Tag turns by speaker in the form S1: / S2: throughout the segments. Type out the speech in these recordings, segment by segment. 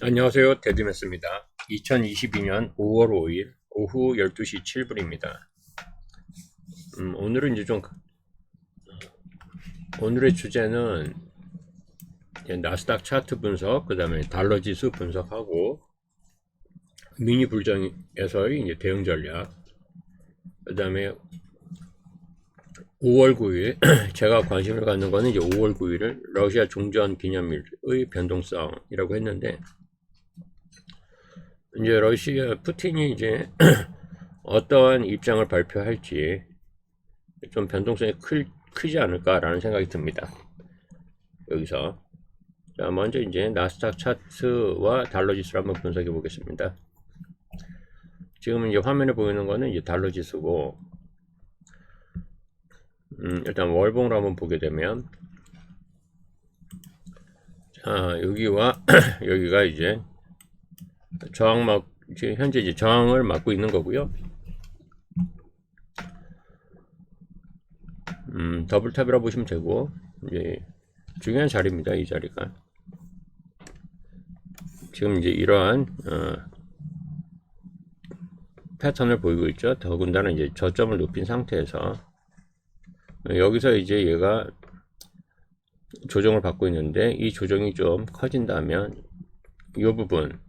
S1: 안녕하세요. 데드메스입니다. 2022년 5월 5일 오후 12시 7분입니다. 오늘은 오늘의 주제는 나스닥 차트 분석, 그 다음에 달러 지수 분석하고 미니 불정에서의 이제 대응 전략, 그 다음에 5월 9일 제가 관심을 갖는 거는 이제 5월 9일을 러시아 종전 기념일의 변동성이라고 했는데, 이제 러시아 푸틴이 이제 어떠한 입장을 발표할지 좀 변동성이 크지 않을까라는 생각이 듭니다. 여기서 자, 먼저 이제 나스닥 차트와 달러 지수를 한번 분석해 보겠습니다. 지금 이제 화면에 보이는 거는 이제 달러 지수고, 일단 월봉으로 한번 보게 되면, 자, 여기와 여기가 이제 현재 이제 저항을 막고 있는 거고요. 더블탑이라 보시면 되고, 이제 중요한 자리입니다. 이 자리가 지금 이제 이러한 패턴을 보이고 있죠. 더군다나 이제 저점을 높인 상태에서 여기서 이제 얘가 조정을 받고 있는데, 이 조정이 좀 커진다면 이 부분을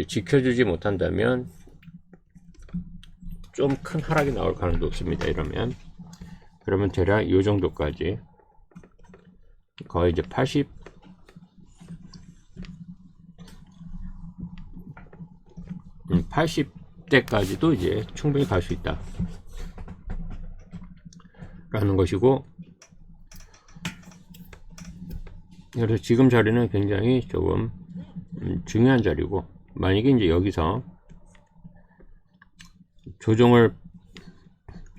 S1: 지켜주지 못한다면 좀 큰 하락이 나올 가능성도 없습니다. 그러면 대략 이 정도까지, 거의 이제 80대까지도 이제 충분히 갈 수 있다 라는 것이고, 그래서 지금 자리는 굉장히 조금 중요한 자리고, 만약에 이제 여기서 조정을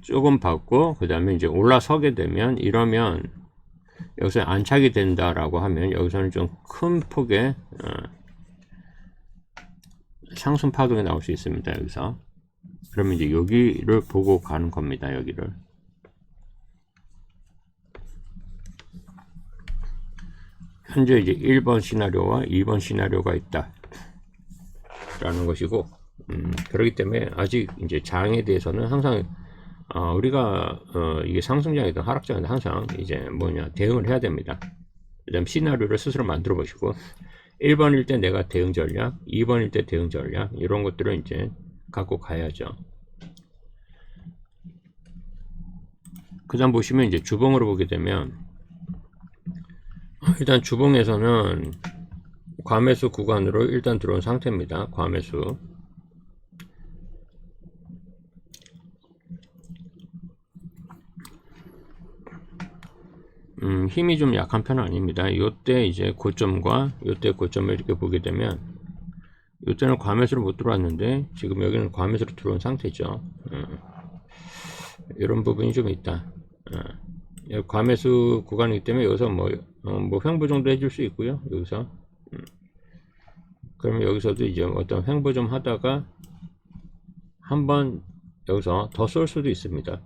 S1: 조금 받고 그 다음에 이제 올라서게 되면, 이러면 여기서 안착이 된다라고 하면 여기서는 좀 큰 폭의 상승 파동이 나올 수 있습니다. 여기서 그러면 이제 여기를 보고 가는 겁니다. 여기를 현재 이제 1번 시나리오와 2번 시나리오가 있다 라는 것이고, 그렇기 때문에 아직 이제 장에 대해서는 항상 우리가 이게 상승장이든 하락장이든 항상 이제 대응을 해야 됩니다. 그 다음 시나리오를 스스로 만들어 보시고, 1번일 때 내가 대응 전략, 2번일 때 대응 전략, 이런 것들을 이제 갖고 가야죠. 그 다음 보시면 이제 주봉으로 보게 되면, 일단 주봉에서는 과매수 구간으로 일단 들어온 상태입니다. 과매수. 힘이 좀 약한 편은 아닙니다. 요때 이제 고점과 요때 고점을 이렇게 보게 되면, 요때는 과매수로 못 들어왔는데 지금 여기는 과매수로 들어온 상태죠. 이런 부분이 좀 있다. 과매수 구간이기 때문에 여기서 횡보 정도 해줄 수 있고요. 여기서 그러면 여기서도 이제 어떤 횡보 좀 하다가 한번 여기서 더 쏠 수도 있습니다.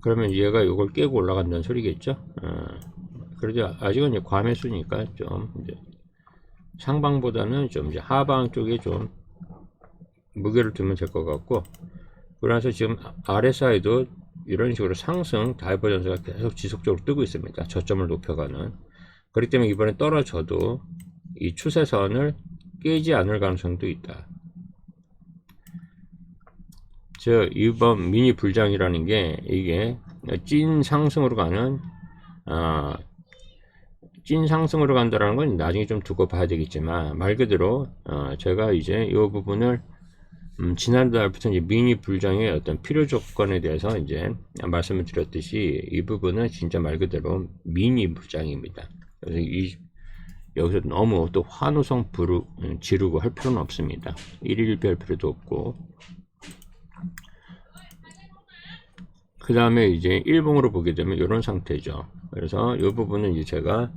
S1: 그러면 얘가 이걸 깨고 올라간다는 소리겠죠. 그래도 아직은 이제 과매수니까 좀 이제 상방보다는 좀 이제 하방 쪽에 좀 무게를 두면 될 것 같고, 그래서 지금 RSI도 이런 식으로 상승 다이버전스가 계속 지속적으로 뜨고 있습니다. 저점을 높여가는. 그렇기 때문에 이번에 떨어져도 이 추세선을 깨지 않을 가능성도 있다. 즉 이번 미니 불장이라는 게, 이게 찐 상승으로 간다라는 건 나중에 좀 두고 봐야 되겠지만, 말 그대로 제가 이제 이 부분을 지난달부터 이제 미니 불장의 어떤 필요 조건에 대해서 이제 말씀을 드렸듯이, 이 부분은 진짜 말 그대로 미니 불장입니다. 그래서 여기서 너무 또 환호성 지르고 할 필요는 없습니다. 일일비할 필요도 없고, 그 다음에 이제 일봉으로 보게 되면 이런 상태죠. 그래서 이 부분은 이제 제가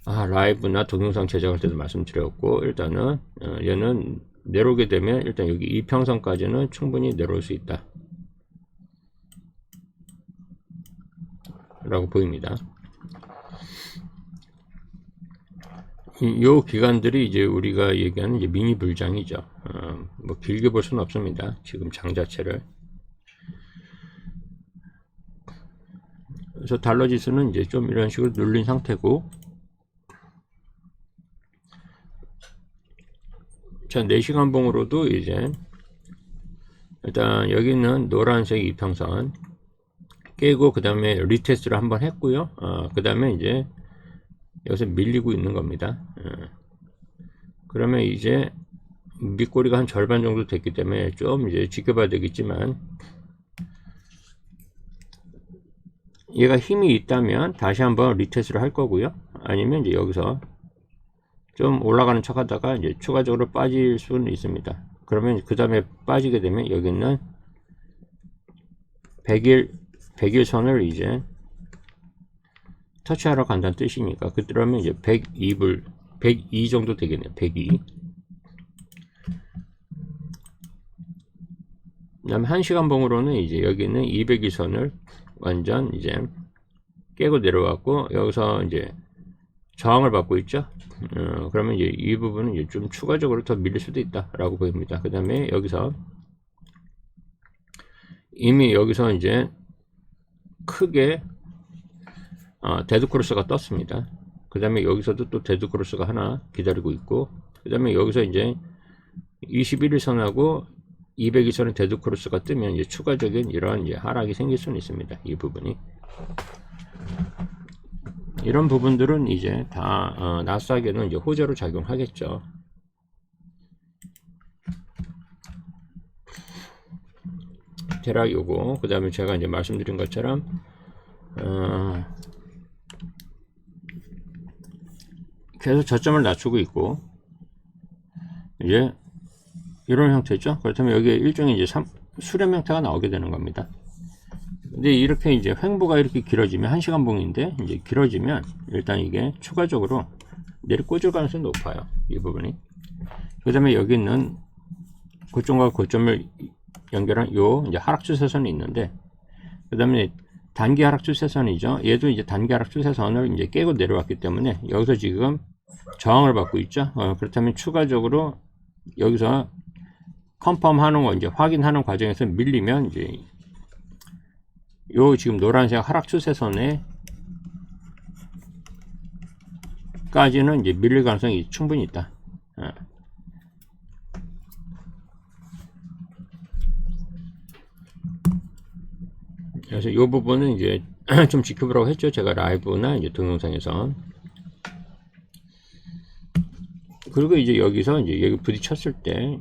S1: 라이브나 동영상 제작할 때도 말씀드렸고, 일단은 얘는 내려오게 되면 일단 여기 이평선까지는 충분히 내려올 수 있다. 라고 보입니다. 요 기간들이 이제 우리가 얘기하는 이제 미니 불장이죠. 뭐 길게 볼 수는 없습니다. 지금 장 자체를. 그래서 달러 지수는 이제 좀 이런 식으로 눌린 상태고, 자, 4시간 봉으로도 이제 일단 여기 있는 노란색 이평선 깨고 그 다음에 리테스트를 한번 했고요. 그 다음에 이제 여기서 밀리고 있는 겁니다. 그러면 이제 밑꼬리가 한 절반 정도 됐기 때문에 좀 이제 지켜봐야 되겠지만, 얘가 힘이 있다면 다시 한번 리테스트를 할 거고요. 아니면 이제 여기서 좀 올라가는 척 하다가 이제 추가적으로 빠질 수는 있습니다. 그러면 그 다음에 빠지게 되면 여기 있는 100일 선을 이제 터치하러 간다는 뜻이니까, 그러면 이제 102 정도 되겠네요. 102. 그 다음에 1시간 봉으로는 이제 여기 있는 200일선을 완전 이제 깨고 내려왔고, 여기서 이제 저항을 받고 있죠. 그러면 이제 이 부분은 이제 좀 추가적으로 더 밀릴 수도 있다 라고 보입니다. 그 다음에 여기서 이미 여기서 이제 크게 데드크로스가 떴습니다. 그 다음에 여기서도 또 데드크로스가 하나 기다리고 있고, 그 다음에 여기서 이제 21일선하고 200일선의 데드크로스가 뜨면 이제 추가적인 이런 이제 하락이 생길 수는 있습니다. 이 부분이. 이런 부분들은 이제 다 나스닥에는 이제 호재로 작용하겠죠. 대략 요거, 그 다음에 제가 이제 말씀드린 것처럼 계속 저점을 낮추고 있고, 이제 이런 형태죠. 그렇다면 여기에 일종의 이제 수렴 형태가 나오게 되는 겁니다. 근데 이렇게 이제 횡보가 이렇게 길어지면 1시간 봉인데 이제 길어지면 일단 이게 추가적으로 내리 꽂을 가능성이 높아요. 이 부분이. 그 다음에 여기 있는 고점과 고점을 연결한 요 이제 하락 추세선이 있는데, 그 다음에 단기 하락 추세선이죠. 얘도 이제 단기 하락 추세선을 이제 깨고 내려왔기 때문에 여기서 지금 저항을 받고 있죠. 그렇다면 추가적으로 여기서 컨펌 하는 거 이제 확인하는 과정에서 밀리면 이제 요 지금 노란색 하락 추세선에 까지는 이제 밀릴 가능성이 충분히 있다. 그래서 이 부분은 이제 좀 지켜보라고 했죠. 제가 라이브나 이제 동영상에서. 그리고 이제 여기서 이제 여기 부딪혔을 때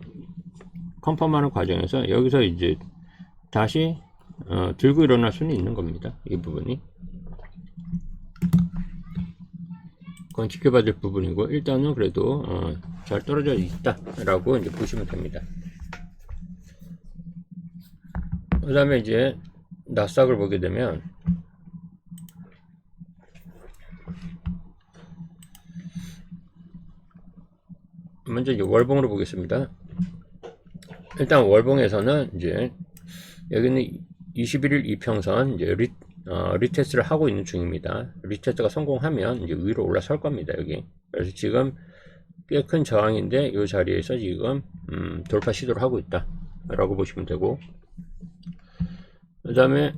S1: 컨펌하는 과정에서 여기서 이제 다시 들고 일어날 수는 있는 겁니다. 이 부분이. 그건 지켜봐야 될 부분이고, 일단은 그래도 잘 떨어져 있다 라고 이제 보시면 됩니다. 그 다음에 이제 나스닥을 보게 되면 먼저 이제 월봉으로 보겠습니다. 일단 월봉에서는 이제 여기는 21일 이평선 이제 리테스트를 하고 있는 중입니다. 리테스트가 성공하면 이제 위로 올라설 겁니다. 여기. 그래서 지금 꽤 큰 저항인데 이 자리에서 지금 돌파 시도를 하고 있다 라고 보시면 되고, 그 다음에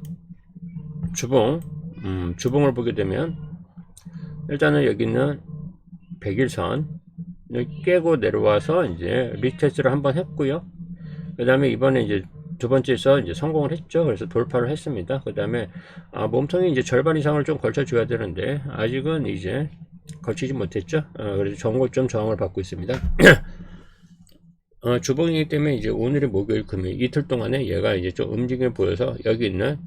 S1: 주봉을 보게 되면 일단은 여기는 100일선 깨고 내려와서 이제 리테스트를 한번 했고요. 그 다음에 이번에 이제 두 번째에서 이제 성공을 했죠. 그래서 돌파를 했습니다. 그 다음에 몸통이 이제 절반 이상을 좀 걸쳐줘야 되는데 아직은 이제 걸치지 못했죠. 그래서 정고점 저항을 받고 있습니다. 주봉이기 때문에 이제 오늘이 목요일, 금요일 이틀 동안에 얘가 이제 좀 움직임을 보여서 여기 있는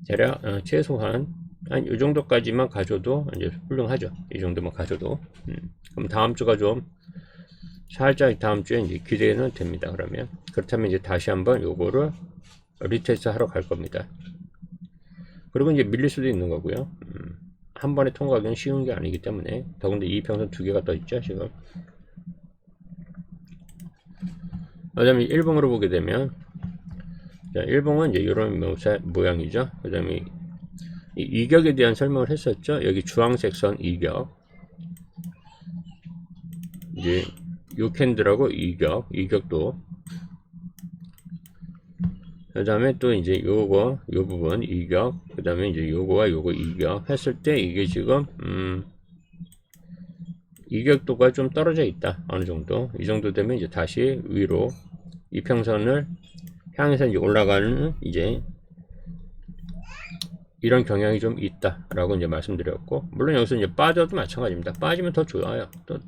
S1: 대략 최소한 한 이 정도까지만 가져도 이제 훌륭하죠. 이 정도만 가져도. 그럼 다음 주가 좀 살짝 다음 주에 이제 기대는 됩니다. 그렇다면 이제 다시 한번 요거를 리테스트 하러 갈 겁니다. 그리고 이제 밀릴 수도 있는 거고요. 한 번에 통과하기는 쉬운 게 아니기 때문에, 더군다나 이평선 두 개가 떠 있죠 지금. 그 다음에 일봉으로 보게 되면, 자, 일봉은 이제 이런 모양이죠. 그 다음에 이격에 대한 설명을 했었죠. 여기 주황색 선 이격, 이제 요 캔들하고 이격도, 그 다음에 또 이제 요거 요 부분 이격, 그 다음에 이제 요거와 요거 이격 했을 때 이게 지금 이격도가 좀 떨어져 있다. 어느 정도 이 정도 되면 이제 다시 위로 이평선을 향해서 이제 올라가는 이제 이런 경향이 좀 있다라고 이제 말씀드렸고, 물론 여기서 이제 빠져도 마찬가지입니다. 빠지면 더 좋아요. 또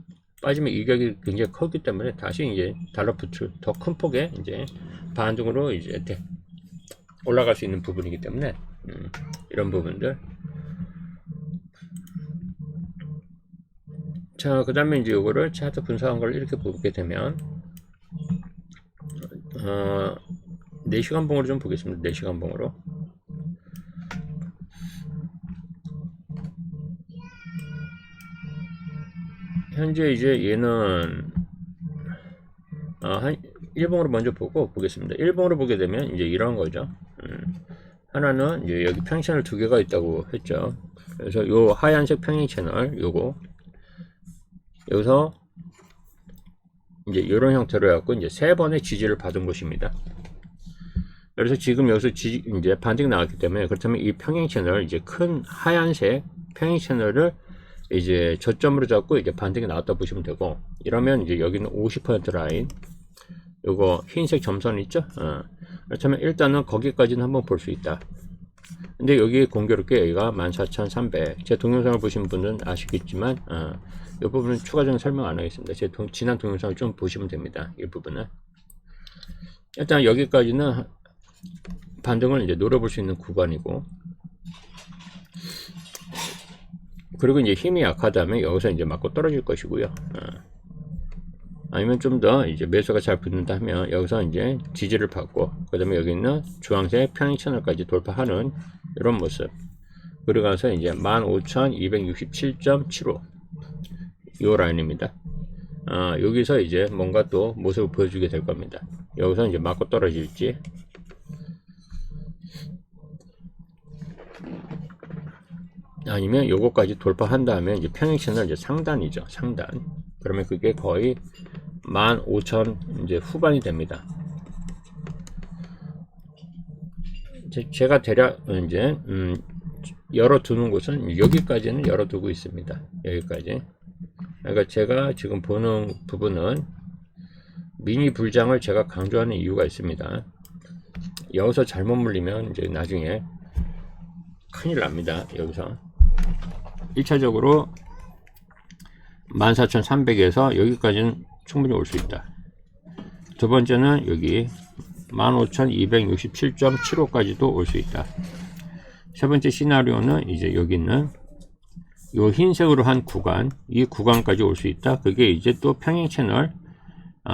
S1: 빠지면 이격이 굉장히 크기 때문에 다시 이제 달라붙을 더 큰 폭의 이제 반등으로 이제 올라갈 수 있는 부분이기 때문에 이런 부분들. 자, 그 다음에 이제 요거를 차트 분석한 걸 이렇게 보게 되면 4시간 봉으로 좀 보겠습니다. 4시간 봉으로. 현재 이제 얘는 한 1봉으로 먼저 보겠습니다. 1봉으로 보게 되면 이제 이런 거죠. 하나는 이제 여기 평행 채널 2개가 있다고 했죠. 그래서 요 하얀색 평행 채널 요거 여기서 이제 이런 형태로 해갖고 이제 3번의 지지를 받은 곳입니다. 그래서 지금 여기서 이제 반등이 나왔기 때문에, 그렇다면 이 평행 채널, 이제 큰 하얀색 평행 채널을 이제 저점으로 잡고 이제 반등이 나왔다 보시면 되고, 이러면 이제 여기는 50% 라인, 요거 흰색 점선 있죠? 그렇다면 일단은 거기까지는 한번 볼 수 있다. 근데 여기 공교롭게 여기가 14,300, 제 동영상을 보신 분은 아시겠지만 이 부분은 추가적인 설명 안 하겠습니다. 제 지난 동영상을 좀 보시면 됩니다. 이 부분은 일단 여기까지는 반등을 이제 노려볼 수 있는 구간이고, 그리고 이제 힘이 약하다면 여기서 이제 맞고 떨어질 것이고요. 아니면 좀 더 이제 매수가 잘 붙는다 하면 여기서 이제 지지를 받고, 그 다음에 여기 있는 주황색 평행 채널까지 돌파하는 이런 모습. 그리고 가서 이제 15,267.75 요 라인입니다. 여기서 이제 뭔가 또 모습을 보여주게 될 겁니다. 여기서 이제 맞고 떨어질지, 아니면 요거까지 돌파한 다음에 이제 평행 채널 이제 상단이죠. 상단. 그러면 그게 거의 15,000 이제 후반이 됩니다. 제가 대략 이제 열어두는 곳은 여기까지는 열어두고 있습니다. 여기까지. 그러니까 제가 지금 보는 부분은 미니 불장을 제가 강조하는 이유가 있습니다. 여기서 잘못 물리면 이제 나중에 큰일 납니다. 여기서 1차적으로 14,300에서 여기까지는 충분히 올 수 있다. 두 번째는 여기 15,267.75까지도 올 수 있다. 세 번째 시나리오는 이제 여기 있는 요 흰색으로 한 구간, 이 구간까지 올 수 있다. 그게 이제 또 평행 채널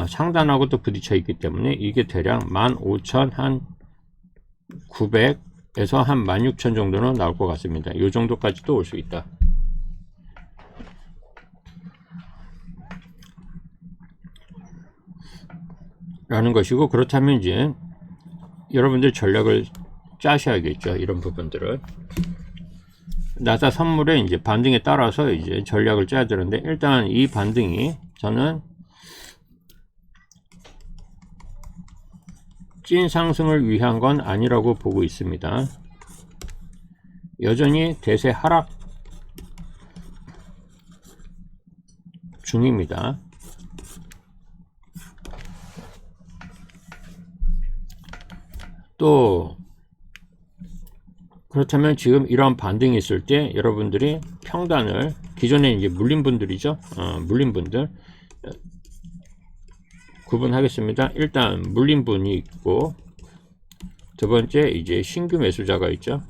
S1: 상단하고 또 부딪혀 있기 때문에 이게 대략 15,900에서 한 16,000 정도는 나올 것 같습니다. 요 정도까지도 올 수 있다. 라는 것이고, 그렇다면 이제 여러분들 전략을 짜셔야겠죠. 이런 부분들을 나사 선물의 이제 반등에 따라서 이제 전략을 짜야 되는데, 일단 이 반등이 저는 찐 상승을 위한 건 아니라고 보고 있습니다. 여전히 대세 하락 중입니다. 또 그렇다면 지금 이런 반등이 있을 때 여러분들이 평단을, 기존에 이제 물린 분들이죠. 물린 분들 구분하겠습니다. 일단 물린 분이 있고, 두 번째 이제 신규 매수자가 있죠.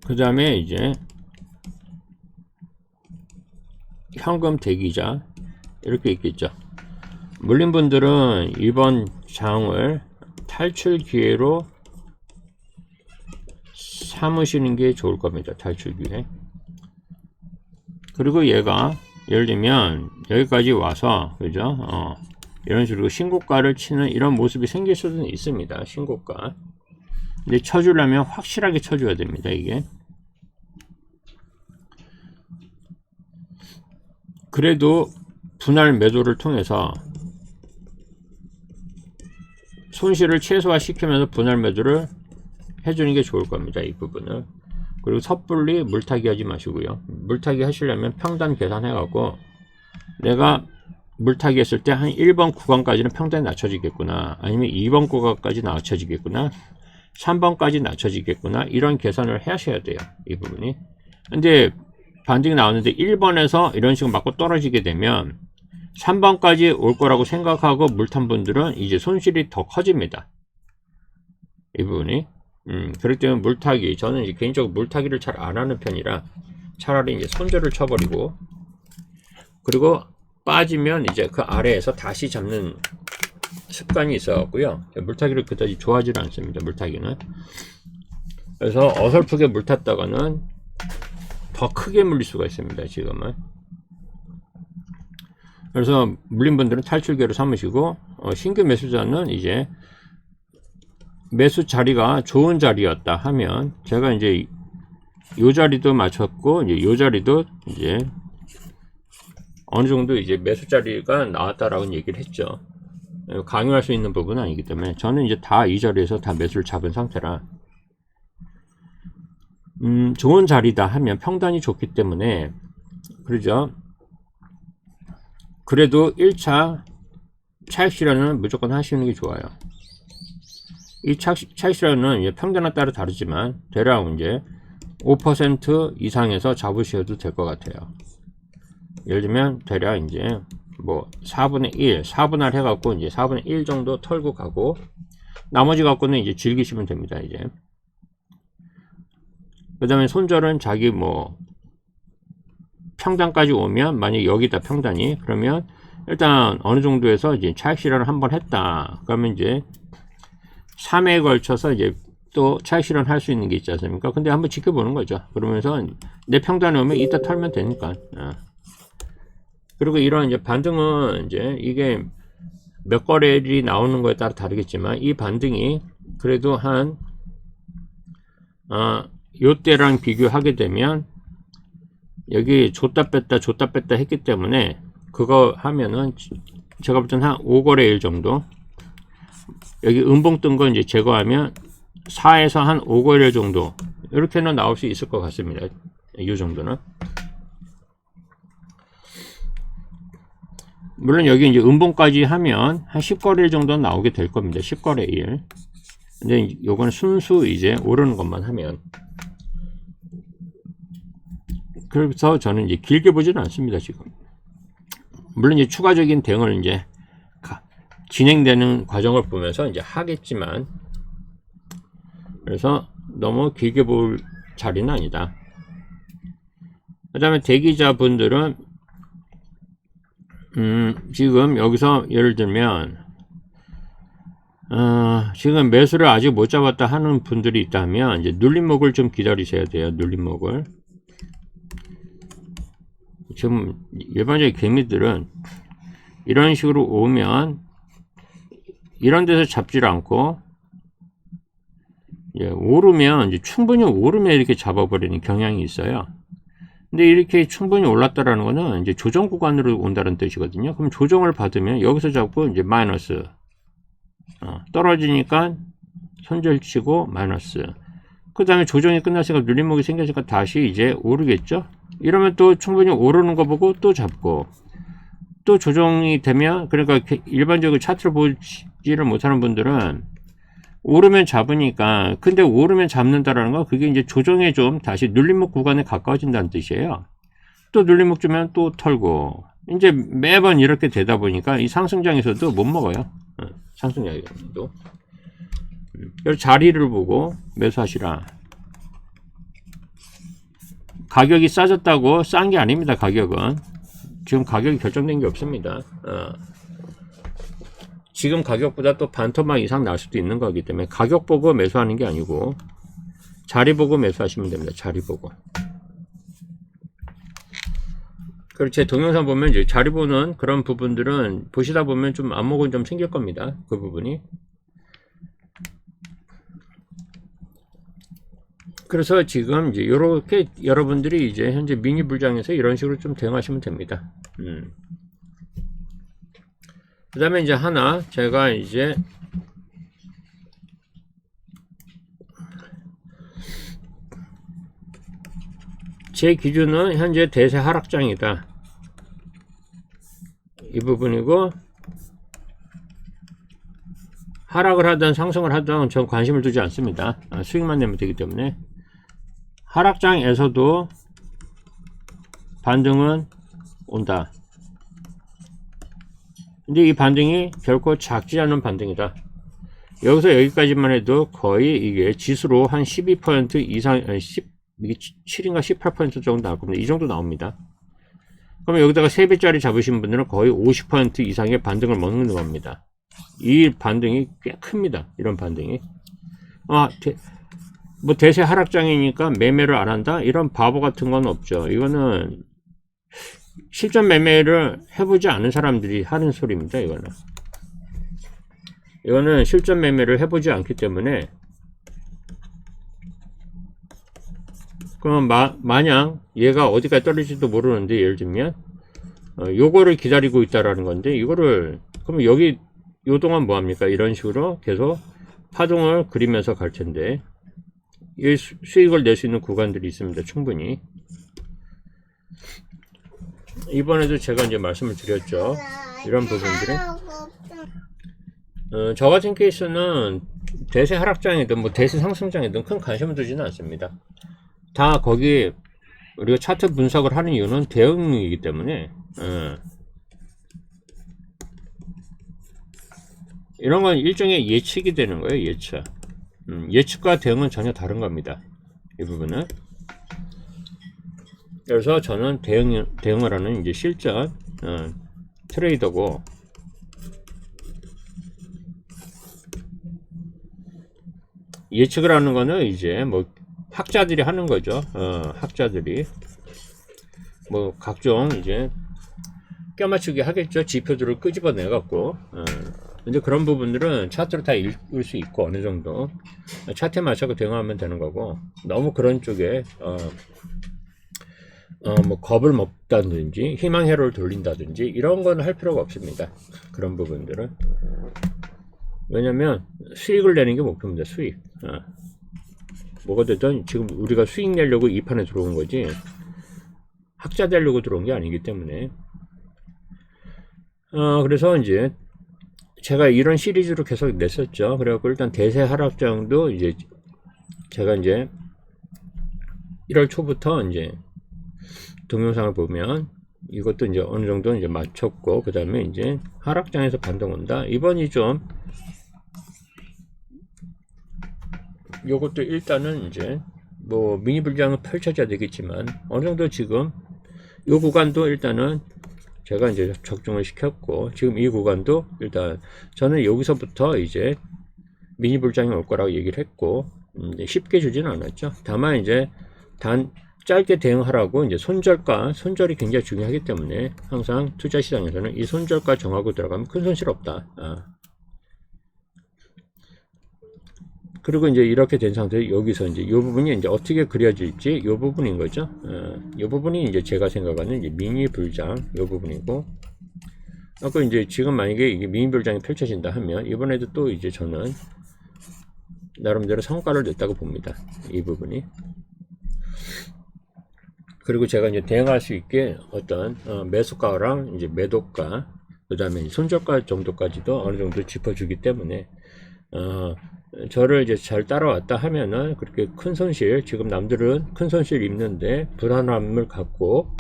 S1: 그 다음에 이제 현금 대기자 이렇게 있겠죠. 물린 분들은 이번 장을 탈출 기회로 삼으시는 게 좋을 겁니다. 탈출 기회. 그리고 얘가 예를 들면 여기까지 와서, 그죠? 이런 식으로 신고가를 치는 이런 모습이 생길 수도 있습니다. 신고가. 근데 쳐주려면 확실하게 쳐줘야 됩니다. 이게. 그래도 분할 매도를 통해서 손실을 최소화시키면서 분할 매도를 해주는 게 좋을 겁니다. 이 부분을. 그리고 섣불리 물타기 하지 마시고요. 물타기 하시려면 평단 계산해 갖고 내가 물타기 했을 때 한 1번 구간까지는 평단이 낮춰지겠구나, 아니면 2번 구간까지 낮춰지겠구나, 3번까지 낮춰지겠구나, 이런 계산을 하셔야 돼요. 이 부분이. 근데 반등이 나오는데 1번에서 이런 식으로 맞고 떨어지게 되면 3번까지 올 거라고 생각하고 물탄 분들은 이제 손실이 더 커집니다. 이 부분이. 그렇기 때문에 물타기, 저는 이제 개인적으로 물타기를 잘 안 하는 편이라 차라리 이제 손절을 쳐버리고, 그리고 빠지면 이제 그 아래에서 다시 잡는 습관이 있어갖고요. 물타기를 그다지 좋아하지는 않습니다. 물타기는. 그래서 어설프게 물탔다가는 더 크게 물릴 수가 있습니다. 지금은. 그래서 물린 분들은 탈출계로 삼으시고, 신규 매수자는 이제 매수 자리가 좋은 자리였다 하면, 제가 이제 요 자리도 맞췄고, 이제 요 자리도 이제 어느 정도 이제 매수 자리가 나왔다라고 얘기를 했죠. 강요할 수 있는 부분은 아니기 때문에 저는 이제 다 이 자리에서 다 매수를 잡은 상태라, 좋은 자리다 하면 평단이 좋기 때문에, 그러죠. 그래도 1차 차익 실현은 무조건 하시는 게 좋아요. 이 차익 실현은 이제 평단에 따라 다르지만 대략 이제 5% 이상에서 잡으셔도 될 것 같아요. 예를 들면 대략 이제 뭐 4분의 1, 4분할 해갖고 이제 4분의 1 정도 털고 가고, 나머지 갖고는 이제 즐기시면 됩니다. 이제 그 다음에 손절은 자기 뭐 평단까지 오면, 만약 여기다 평단이, 그러면 일단 어느 정도에서 이제 차익 실현을 한번 했다 그러면 이제 3회에 걸쳐서 이제 또 차익 실현 할 수 있는 게 있지 않습니까? 근데 한번 지켜보는 거죠. 그러면서 내 평단에 오면 이따 털면 되니까. 그리고 이런 이제 반등은 이제 이게 몇 거래일이 나오는 거에 따라 다르겠지만, 이 반등이 그래도 한 요때랑 비교하게 되면 여기 줬다 뺐다 했기 때문에, 그거 하면은 제가 볼 때는 한 5거래일 정도, 여기 음봉 뜬 거 이제 제거하면 4에서 한 5거래일 정도, 이렇게는 나올 수 있을 것 같습니다. 이 정도는. 물론 여기 이제 음봉까지 하면 한 10거래일 정도는 나오게 될 겁니다. 10거래일. 근데 요건 순수 이제 오르는 것만 하면. 그래서 저는 이제 길게 보지는 않습니다, 지금. 물론 이제 추가적인 대응을 이제 진행되는 과정을 보면서 이제 하겠지만, 그래서 너무 길게 볼 자리는 아니다. 그 다음에 대기자분들은 지금 여기서 예를 들면 지금 매수를 아직 못 잡았다 하는 분들이 있다면 이제 눌림목을 좀 기다리셔야 돼요. 눌림목을. 지금 일반적인 개미들은 이런 식으로 오면 이런 데서 잡지를 않고, 오르면 이제 충분히 오르면 이렇게 잡아버리는 경향이 있어요. 근데 이렇게 충분히 올랐다라는 거는 이제 조정 구간으로 온다는 뜻이거든요. 그럼 조정을 받으면 여기서 잡고 이제 마이너스, 떨어지니까 손절치고 마이너스, 그 다음에 조정이 끝났으니까 눌림목이 생겼으니까 다시 이제 오르겠죠. 이러면 또 충분히 오르는 거 보고 또 잡고, 또 조정이 되면, 그러니까 일반적으로 차트를 보지를 못하는 분들은 오르면 잡으니까, 근데 오르면 잡는다라는 거, 그게 이제 조정에 좀 다시 눌림목 구간에 가까워진다는 뜻이에요. 또 눌림목 주면 또 털고, 이제 매번 이렇게 되다 보니까 이 상승장에서도 못 먹어요. 상승장에서도. 자리를 보고 매수하시라. 가격이 싸졌다고 싼 게 아닙니다. 가격은 지금 가격이 결정된 게 없습니다. 지금 가격보다 또 반토막 이상 날 수도 있는 거기 때문에 가격 보고 매수하는 게 아니고 자리 보고 매수하시면 됩니다. 자리 보고. 그리고 제 동영상 보면 이제 자리 보는 그런 부분들은 보시다 보면 좀 안목은 좀 생길 겁니다. 그 부분이. 그래서 지금 이제 요렇게 여러분들이 이제 현재 미니 불장에서 이런 식으로 좀 대응하시면 됩니다. 그 다음에 이제 하나 제가 이제 제 기준은 현재 대세 하락장이다 이 부분이고, 하락을 하든 상승을 하든 전 관심을 두지 않습니다. 수익만 내면 되기 때문에. 하락장에서도 반등은 온다. 근데 이 반등이 결코 작지 않은 반등이다. 여기서 여기까지만 해도 거의 이게 지수로 한 12% 이상, 이게 7인가 18% 정도 나올 겁니다. 이 정도 나옵니다. 그러면 여기다가 3배짜리 잡으신 분들은 거의 50% 이상의 반등을 먹는 겁니다. 이 반등이 꽤 큽니다. 이런 반등이. 뭐 대세 하락장이니까 매매를 안 한다? 이런 바보 같은 건 없죠. 이거는 실전 매매를 해보지 않은 사람들이 하는 소리입니다. 이거는 실전 매매를 해보지 않기 때문에. 그럼 마냥 얘가 어디까지 떨어질지도 모르는데, 예를 들면 요거를 기다리고 있다라는 건데, 이거를 그럼 여기 요 동안 뭐 합니까? 이런 식으로 계속 파동을 그리면서 갈 텐데, 이 수익을 낼 수 있는 구간들이 있습니다. 충분히. 이번에도 제가 이제 말씀을 드렸죠. 이런 부분들은 저 같은 케이스는 대세 하락장이든 뭐 대세 상승장이든 큰 관심을 두지는 않습니다. 다 거기 우리가 차트 분석을 하는 이유는 대응이기 때문에, 이런 건 일종의 예측이 되는 거예요. 예측. 예측과 대응은 전혀 다른 겁니다. 이 부분은. 그래서 저는 대응을 하는 이제 실전 트레이더고, 예측을 하는 거는 이제 뭐 학자들이 하는 거죠. 학자들이 뭐 각종 이제 껴맞추기 하겠죠. 지표들을 끄집어내 갖고. 근데 그런 부분들은 차트로 다 읽을 수 있고, 어느 정도 차트에 맞춰서 대응하면 되는 거고, 너무 그런 쪽에 뭐 겁을 먹다든지 희망 회로를 돌린다든지 이런 건 할 필요가 없습니다. 그런 부분들은. 왜냐면 수익을 내는 게 목표입니다. 수익. 뭐가 되든 지금 우리가 수익 내려고 이 판에 들어온 거지 학자 되려고 들어온 게 아니기 때문에. 그래서 이제 제가 이런 시리즈로 계속 냈었죠. 그래갖고 일단 대세 하락장도 이제 제가 이제 1월 초부터 이제 동영상을 보면 이것도 이제 어느 정도 이제 맞췄고, 그 다음에 이제 하락장에서 반등 온다. 이번이 좀 요것도 일단은 이제 뭐 미니 불장은 펼쳐져야 되겠지만, 어느 정도 지금 요 구간도 일단은 제가 이제 적중을 시켰고, 지금 이 구간도 일단 저는 여기서부터 이제 미니 불장이 올 거라고 얘기를 했고, 쉽게 주지는 않았죠. 다만 이제 짧게 대응하라고 이제 손절이 굉장히 중요하기 때문에 항상 투자 시장에서는 이 손절가 정하고 들어가면 큰 손실 없다. 그리고 이제 이렇게 된 상태에 여기서 이제 이 부분이 이제 어떻게 그려질지 이 부분인 거죠. 이 부분이 이제 제가 생각하는 이제 미니 불장 이 부분이고, 아까 이제 지금 만약에 이게 미니 불장이 펼쳐진다 하면 이번에도 또 이제 저는 나름대로 성과를 냈다고 봅니다. 이 부분이. 그리고 제가 이제 대응할 수 있게 어떤 매수가랑 이제 매도가, 그 다음에 손절가 정도까지도 어느 정도 짚어주기 때문에 저를 이제 잘 따라왔다 하면은 그렇게 큰 손실, 지금 남들은 큰 손실 입는데 불안함을 갖고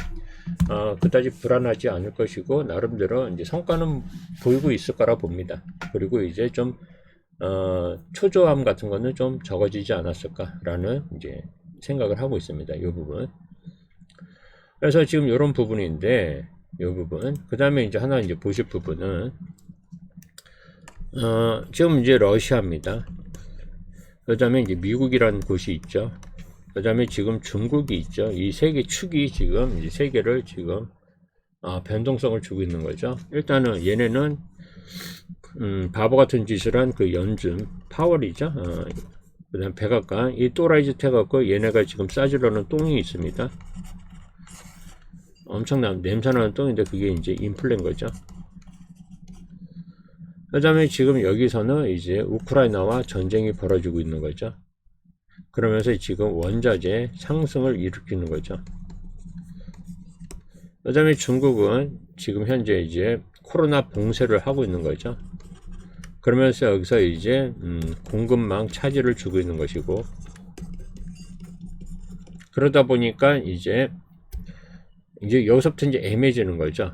S1: 그다지 불안하지 않을 것이고, 나름대로 이제 성과는 보이고 있을 거라 봅니다. 그리고 이제 좀 초조함 같은 거는 좀 적어지지 않았을까라는 이제 생각을 하고 있습니다. 이 부분. 그래서 지금 이런 부분인데, 이 부분. 그 다음에 이제 하나 이제 보실 부분은 지금 이제 러시아입니다. 그 다음에 이제 미국이라는 곳이 있죠. 그 다음에 지금 중국이 있죠. 이 세 개 축이 지금 이제 세계를 지금 변동성을 주고 있는 거죠. 일단은 얘네는 바보 같은 짓을 한 그 연준 파월이죠. 그 다음 백악관 이 또라이짓 해갖고 얘네가 지금 싸지려는 똥이 있습니다. 엄청난 냄새나는 똥인데 그게 이제 인플레인 거죠. 그 다음에 지금 여기서는 이제 우크라이나와 전쟁이 벌어지고 있는 거죠. 그러면서 지금 원자재 상승을 일으키는 거죠. 그 다음에 중국은 지금 현재 이제 코로나 봉쇄를 하고 있는 거죠. 그러면서 여기서 이제 공급망 차질을 주고 있는 것이고, 그러다 보니까 이제 여기서부터 이제 애매해지는 거죠.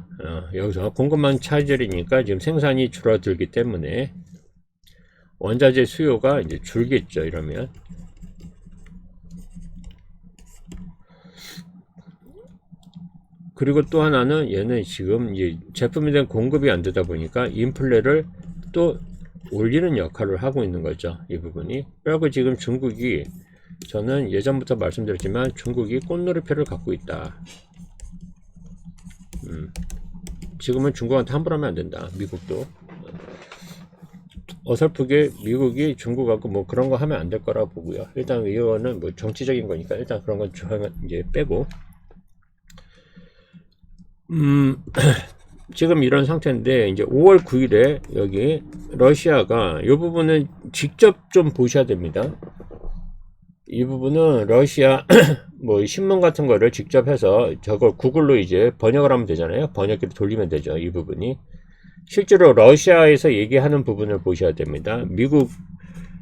S1: 여기서 공급망 차질이니까 지금 생산이 줄어들기 때문에 원자재 수요가 이제 줄겠죠. 이러면 그리고 또 하나는 얘는 지금 이제 제품에 대한 공급이 안 되다 보니까 인플레를 또 올리는 역할을 하고 있는 거죠. 이 부분이. 그리고 지금 중국이, 저는 예전부터 말씀드렸지만 중국이 꽃놀이표를 갖고 있다. 지금은 중국한테 함부로 하면 안 된다. 미국도. 어설프게 미국이 중국하고 뭐 그런 거 하면 안 될 거라고 보고요. 일단 이거는 뭐 정치적인 거니까 일단 그런 건 이제 빼고. 지금 이런 상태인데 이제 5월 9일에 여기 러시아가 이 부분은 직접 좀 보셔야 됩니다. 이 부분은 러시아 뭐 신문 같은 거를 직접 해서 저걸 구글로 이제 번역을 하면 되잖아요. 번역기를 돌리면 되죠. 이 부분이 실제로 러시아에서 얘기하는 부분을 보셔야 됩니다.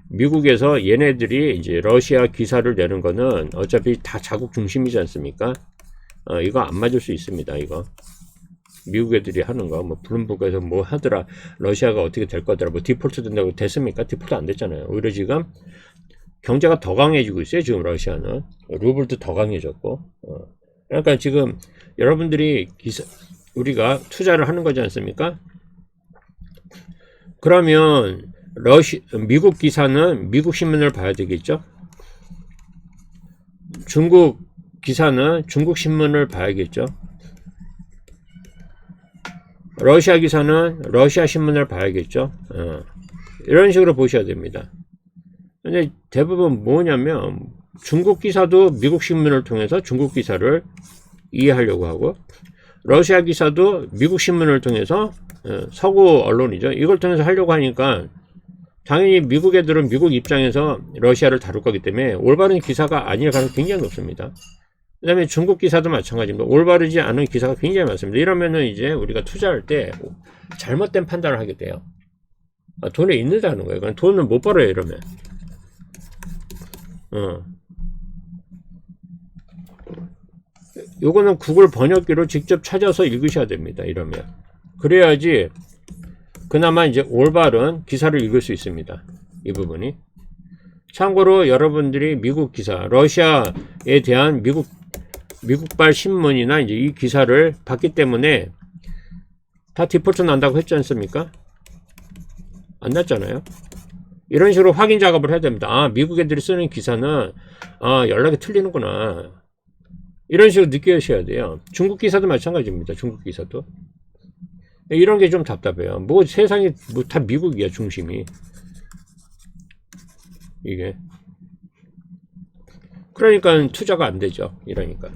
S1: 미국에서 얘네들이 이제 러시아 기사를 내는 거는 어차피 다 자국 중심이지 않습니까? 이거 안 맞을 수 있습니다. 이거 미국 애들이 하는 거, 뭐 블룸버그에서 뭐 하더라, 러시아가 어떻게 될 거더라, 뭐 디폴트 된다고 됐습니까? 디폴트 안 됐잖아요. 오히려 지금 경제가 더 강해지고 있어요. 지금 러시아는 루블도 더 강해졌고, 그러니까 지금 여러분들이 우리가 투자를 하는 거지 않습니까? 그러면 미국 기사는 미국 신문을 봐야 되겠죠. 중국 기사는 중국 신문을 봐야겠죠. 러시아 기사는 러시아 신문을 봐야겠죠. 이런 식으로 보셔야 됩니다. 근데 대부분 뭐냐면 중국 기사도 미국 신문을 통해서 중국 기사를 이해하려고 하고, 러시아 기사도 미국 신문을 통해서 서구 언론이죠. 이걸 통해서 하려고 하니까 당연히 미국 애들은 미국 입장에서 러시아를 다룰 거기 때문에 올바른 기사가 아닐 가능성이 굉장히 높습니다. 그 다음에 중국 기사도 마찬가지입니다. 올바르지 않은 기사가 굉장히 많습니다. 이러면은 이제 우리가 투자할 때 잘못된 판단을 하게 돼요. 돈에 있는다는 거예요. 그냥 돈을 못 벌어요, 이러면. 요거는 구글 번역기로 직접 찾아서 읽으셔야 됩니다. 이러면. 그래야지 그나마 이제 올바른 기사를 읽을 수 있습니다. 이 부분이. 참고로 여러분들이 미국 기사, 러시아에 대한 미국발 신문이나 이제 이 기사를 봤기 때문에 다 디폴트 난다고 했지 않습니까? 안 났잖아요. 이런 식으로 확인 작업을 해야 됩니다. 미국 애들이 쓰는 기사는 연락이 틀리는구나. 이런 식으로 느끼셔야 돼요. 중국 기사도 마찬가지입니다. 중국 기사도. 이런 게 좀 답답해요. 뭐 세상이 뭐 다 미국이야, 중심이. 이게. 그러니까 투자가 안 되죠. 이러니까.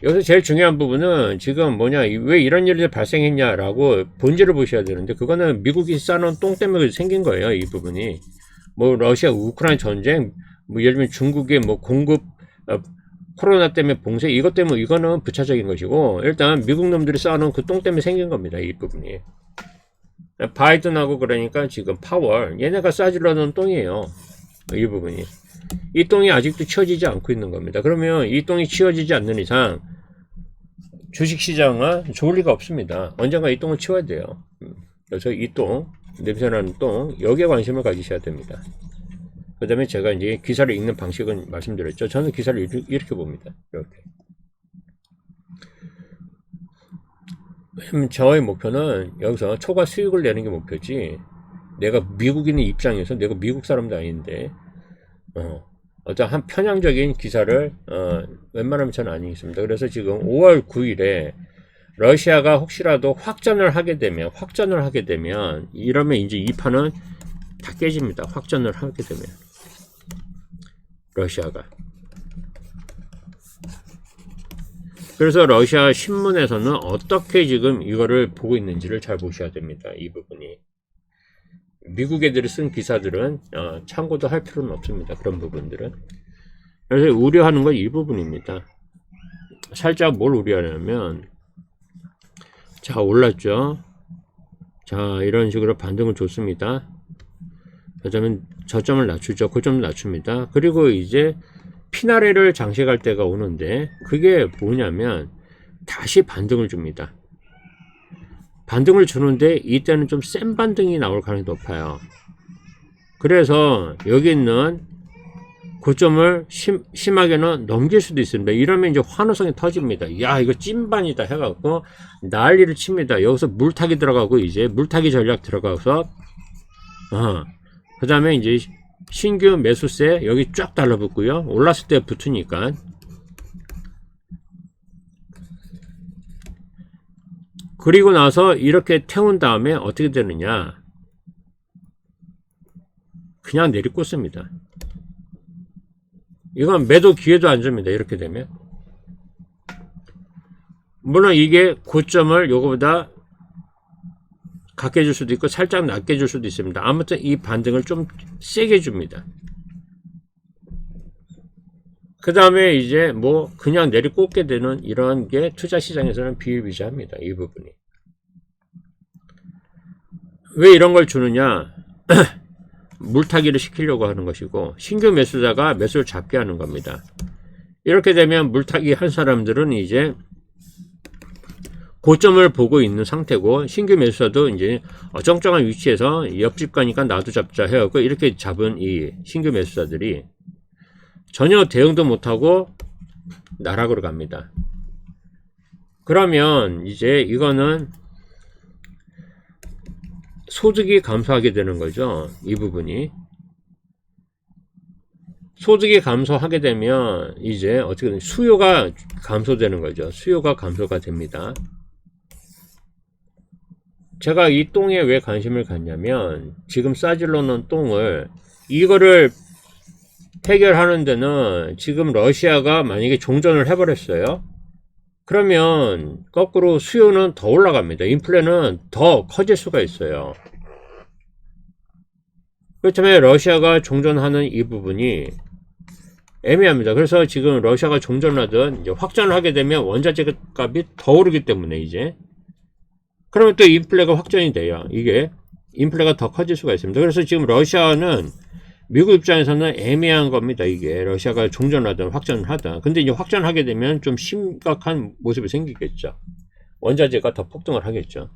S1: 여기서 제일 중요한 부분은 지금 뭐냐, 왜 이런 일이 발생했냐라고 본질을 보셔야 되는데, 그거는 미국이 싸놓은 똥 때문에 생긴 거예요. 이 부분이. 뭐 러시아 우크라이나 전쟁, 뭐 예를 들면 중국의 뭐 공급 코로나 때문에 봉쇄, 이것 때문에, 이거는 부차적인 것이고, 일단 미국 놈들이 쌓아놓은 그 똥 때문에 생긴 겁니다. 이 부분이. 바이든하고 그러니까 지금 파월, 얘네가 싸질러 놓은 똥이에요. 이 부분이. 이 똥이 아직도 치워지지 않고 있는 겁니다. 그러면 이 똥이 치워지지 않는 이상 주식시장은 좋을 리가 없습니다. 언젠가 이 똥을 치워야 돼요. 그래서 이 똥, 냄새나는 똥, 여기에 관심을 가지셔야 됩니다. 그 다음에 제가 이제 기사를 읽는 방식은 말씀드렸죠. 저는 기사를 이렇게 봅니다. 이렇게. 저의 목표는 여기서 초과 수익을 내는 게 목표지, 내가 미국인의 입장에서, 내가 미국 사람도 아닌데 어떤 한 편향적인 기사를 웬만하면 저는 아니겠습니다. 그래서 지금 5월 9일에 러시아가 혹시라도 확전을 하게 되면 이러면 이제 이 판은 다 깨집니다. 확전을 하게 되면 러시아가. 그래서 러시아 신문에서는 어떻게 지금 이거를 보고 있는지를 잘 보셔야 됩니다. 이 부분이. 미국 애들이 쓴 기사들은 참고도 할 필요는 없습니다. 그런 부분들은. 그래서 우려하는 건 이 부분입니다. 살짝 뭘 우려하냐면, 자, 올랐죠. 자, 이런 식으로 반등을 줬습니다. 그러면 저점을 낮추죠. 고점을 낮춥니다. 그리고 이제 피나레를 장식할 때가 오는데, 그게 뭐냐면 다시 반등을 줍니다. 반등을 주는데 이때는 좀 센 반등이 나올 가능성이 높아요. 그래서 여기 있는 고점을 심하게는 넘길 수도 있습니다. 이러면 이제 환호성이 터집니다. 야, 이거 찐반이다 해갖고 난리를 칩니다. 여기서 물타기 들어가고, 이제 물타기 전략 들어가서 그 다음에 이제 신규 매수세 여기 쫙 달라붙고요. 올랐을 때 붙으니까. 그리고 나서 이렇게 태운 다음에 어떻게 되느냐, 그냥 내리꽂습니다. 이건 매도 기회도 안 줍니다. 이렇게 되면. 물론 이게 고점을 요거보다 갖게 줄 수도 있고 살짝 낮게 줄 수도 있습니다. 아무튼 이 반등을 좀 세게 줍니다. 그 다음에 이제 뭐 그냥 내리꽂게 되는 이런 게 투자 시장에서는 비일비재합니다. 이 부분이. 왜 이런 걸 주느냐? 물타기를 시키려고 하는 것이고, 신규 매수자가 매수를 잡게 하는 겁니다. 이렇게 되면 물타기 한 사람들은 이제 고점을 보고 있는 상태고, 신규 매수자도 이제 어정쩡한 위치에서 옆집 가니까 나도 잡자 해갖고 이렇게 잡은 이 신규 매수자들이 전혀 대응도 못하고 나락으로 갑니다. 그러면 이제 이거는 소득이 감소하게 되는 거죠. 이 부분이. 소득이 감소하게 되면 이제 어떻게 되냐, 수요가 감소되는 거죠. 수요가 감소가 됩니다. 제가 이 똥에 왜 관심을 갖냐면, 지금 싸질러 놓은 똥을, 이거를 해결하는 데는 지금 러시아가 만약에 종전을 해버렸어요. 그러면 거꾸로 수요는 더 올라갑니다. 인플레는 더 커질 수가 있어요. 그렇다면 러시아가 종전하는 이 부분이 애매합니다. 그래서 지금 러시아가 종전하든 이제 확전을 하게 되면 원자재 값이 더 오르기 때문에 이제, 그러면 또 인플레가 확전이 돼요. 이게 인플레가 더 커질 수가 있습니다. 그래서 지금 러시아는 미국 입장에서는 애매한 겁니다. 이게 러시아가 종전하든 확전을 하든. 근데 이제 확전하게 되면 좀 심각한 모습이 생기겠죠. 원자재가 더 폭등을 하겠죠.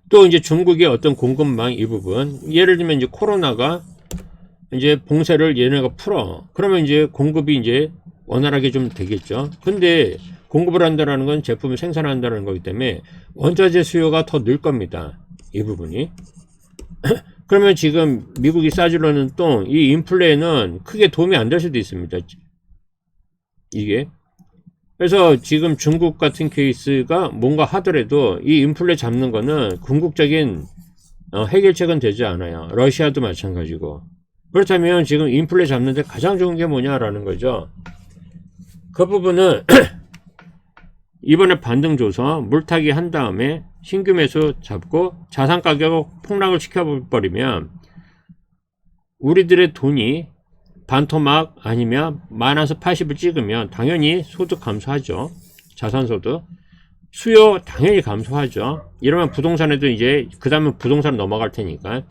S1: 또 이제 중국의 어떤 공급망 이 부분, 예를 들면 이제 코로나가 이제 봉쇄를 얘네가 풀어. 그러면 이제 공급이 이제 원활하게 좀 되겠죠. 근데 공급을 한다는 건 제품을 생산한다는 거기 때문에 원자재 수요가 더 늘 겁니다. 이 부분이. 그러면 지금 미국이 싸질러는 똥, 이 인플레는 크게 도움이 안 될 수도 있습니다. 이게. 그래서 지금 중국 같은 케이스가 뭔가 하더라도 이 인플레 잡는 거는 궁극적인 해결책은 되지 않아요. 러시아도 마찬가지고. 그렇다면 지금 인플레 잡는데 가장 좋은 게 뭐냐라는 거죠. 그 부분은 이번에 반등 줘서 물타기 한 다음에 신규 매수 잡고 자산 가격을 폭락을 시켜버리면 우리들의 돈이 반토막 아니면 마이너스 80을 찍으면 당연히 소득 감소하죠. 자산소득. 수요 당연히 감소하죠. 이러면 부동산에도 이제 그 다음에 부동산 넘어갈 테니까.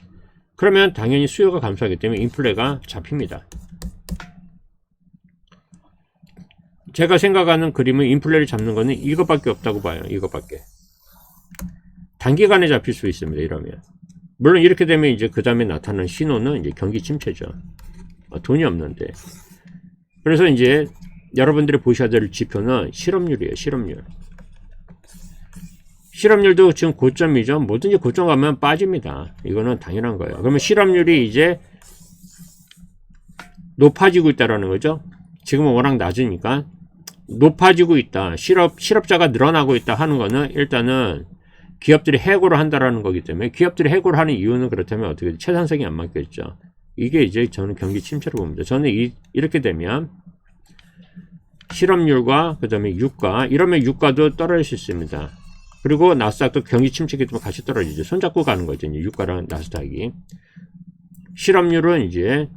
S1: 그러면 당연히 수요가 감소하기 때문에 인플레가 잡힙니다. 제가 생각하는 그림은 인플레를 잡는 거는 이것밖에 없다고 봐요. 이것밖에. 단기간에 잡힐 수 있습니다. 이러면. 물론 이렇게 되면 이제 그 다음에 나타나는 신호는 이제 경기 침체죠. 돈이 없는데. 그래서 이제 여러분들이 보셔야 될 지표는 실업률이에요. 실업률. 실업률도 지금 고점이죠. 뭐든지 고점 가면 빠집니다. 이거는 당연한 거예요. 그러면 실업률이 이제 높아지고 있다는 거죠. 지금은 워낙 낮으니까 높아지고 있다. 실업자가 늘어나고 있다 하는 거는 일단은 기업들이 해고를 한다라는 거기 때문에 기업들이 해고를 하는 이유는 그렇다면 어떻게 채산성이 안 맞겠죠. 이게 이제 저는 경기 침체로 봅니다. 저는 이렇게 되면 실업률과 그 다음에 유가 이러면 유가도 떨어질 수 있습니다. 그리고 나스닥도 경기 침체기 때문에 같이 떨어지죠. 손잡고 가는 거죠. 이제 유가랑 나스닥이. 실업률은 이제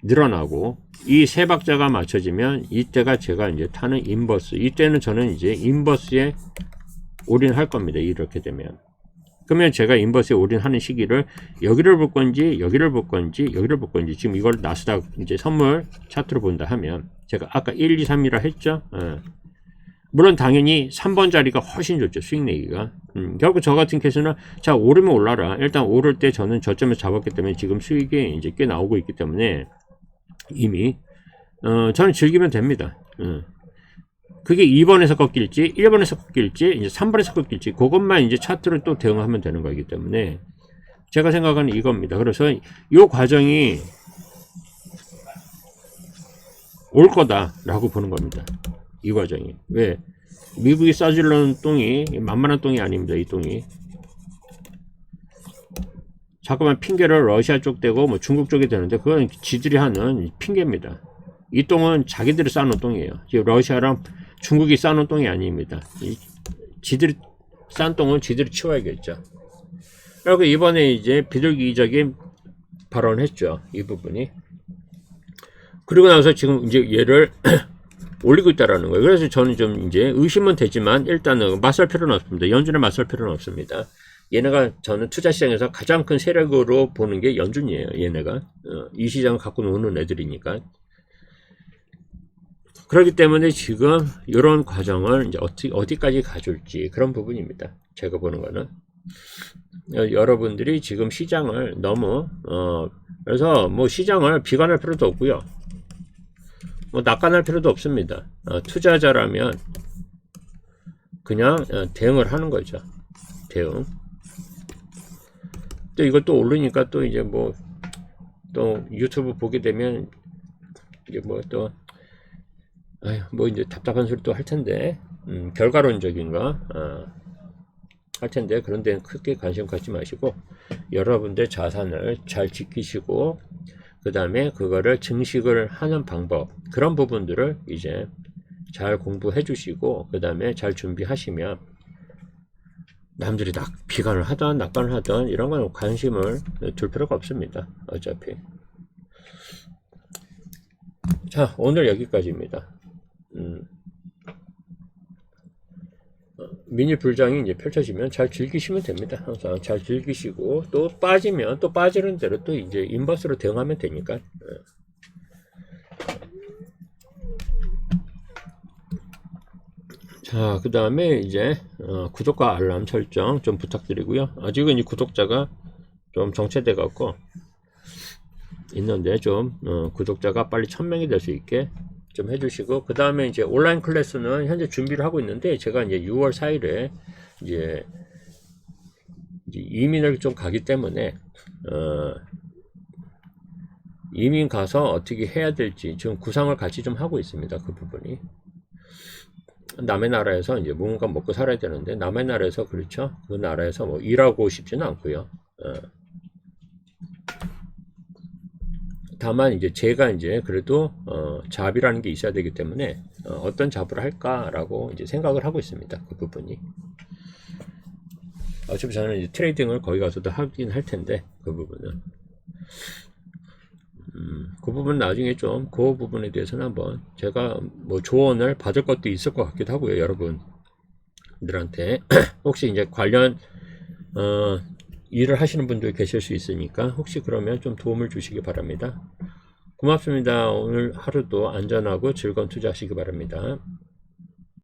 S1: 늘어나고 이 세 박자가 맞춰지면 이때가 제가 이제 타는 인버스. 이때는 저는 이제 인버스에 올인할 겁니다. 이렇게 되면. 그러면 제가 인버스에 올인하는 시기를 여기를 볼 건지 여기를 볼 건지 여기를 볼 건지 지금 이걸 나스닥 이제 선물 차트로 본다 하면 제가 아까 1, 2, 3이라 했죠. 물론 당연히 3번 자리가 훨씬 좋죠. 수익 내기가. 결국 저 같은 케이스는 자 오르면 올라라. 일단 오를 때 저는 저점에서 잡았기 때문에 지금 수익이 이제 꽤 나오고 있기 때문에 이미 저는 즐기면 됩니다. 그게 2번에서 꺾일지 1번에서 꺾일지 이제 3번에서 꺾일지 그것만 이제 차트로 또 대응하면 되는 거기 때문에 제가 생각하는 이겁니다. 그래서 이 과정이 올 거다라고 보는 겁니다. 이 과정이. 왜? 미국이 싸질러는 똥이 만만한 똥이 아닙니다. 이 똥이. 자꾸만 핑계를 러시아 쪽 대고 뭐 중국 쪽이 되는데 그건 지들이 하는 핑계입니다. 이 똥은 자기들이 쌓아놓은 똥이에요. 지금 러시아랑 중국이 쌓아놓은 똥이 아닙니다. 지들이 쌓은 똥은 지들이 치워야겠죠. 그리고 이번에 이제 비둘기적인 발언을 했죠. 이 부분이. 그리고 나서 지금 이제 얘를 올리고 있다라는 거예요. 그래서 저는 좀 이제 의심은 되지만 일단은 맞설 필요는 없습니다. 연준에 맞설 필요는 없습니다. 얘네가 저는 투자시장에서 가장 큰 세력으로 보는 게 연준이에요. 얘네가 이 시장을 갖고 노는 애들이니까. 그렇기 때문에 지금 이런 과정을 이제 어디까지 가줄지 그런 부분입니다. 제가 보는 거는 여러분들이 지금 시장을 너무 그래서 뭐 시장을 비관할 필요도 없고요. 뭐 낙관할 필요도 없습니다. 투자자라면 그냥 대응을 하는 거죠. 대응. 또 이걸 또 오르니까 또 이제 뭐 또 유튜브 보게 되면 이제 뭐 또 뭐 이제 답답한 소리 또 할 텐데 결과론적인 거 할 텐데 그런 데는 크게 관심 갖지 마시고 여러분들 자산을 잘 지키시고 그 다음에 그거를 증식을 하는 방법 그런 부분들을 이제 잘 공부해 주시고 그 다음에 잘 준비하시면 남들이 비관을 하던 낙관을 하던 이런 건 관심을 둘 필요가 없습니다. 어차피. 자, 오늘 여기까지입니다. 미니 불장이 이제 펼쳐지면 잘 즐기시면 됩니다. 항상 잘 즐기시고 또 빠지면 또 빠지는 대로 또 이제 인버스로 대응하면 되니까. 자, 그 다음에 이제 구독과 알람 설정 좀 부탁드리고요. 아직은 이 구독자가 좀 정체돼 갖고 있는데 좀 구독자가 빨리 1000명이 될 수 있게 좀 해주시고 그 다음에 이제 온라인 클래스는 현재 준비를 하고 있는데 제가 이제 6월 4일에 이제 이민을 좀 가기 때문에 이민 가서 어떻게 해야 될지 지금 구상을 같이 좀 하고 있습니다. 그 부분이 남의 나라에서 이제 뭔가 먹고 살아야 되는데 남의 나라에서 그렇죠. 그 나라에서 뭐 일하고 싶지는 않고요. 다만 이제 제가 이제 그래도 잡이라는 게 있어야 되기 때문에 어떤 잡을 할까라고 이제 생각을 하고 있습니다. 그 부분이 어차피 저는 이제 트레이딩을 거기 가서도 하긴 할 텐데 그 부분은 그 부분 나중에 좀 그 부분에 대해서는 한번 제가 뭐 조언을 받을 것도 있을 것 같기도 하고요. 여러분들한테 혹시 이제 관련 일을 하시는 분들 계실 수 있으니까 혹시 그러면 좀 도움을 주시기 바랍니다. 고맙습니다. 오늘 하루도 안전하고 즐거운 투자하시기 바랍니다.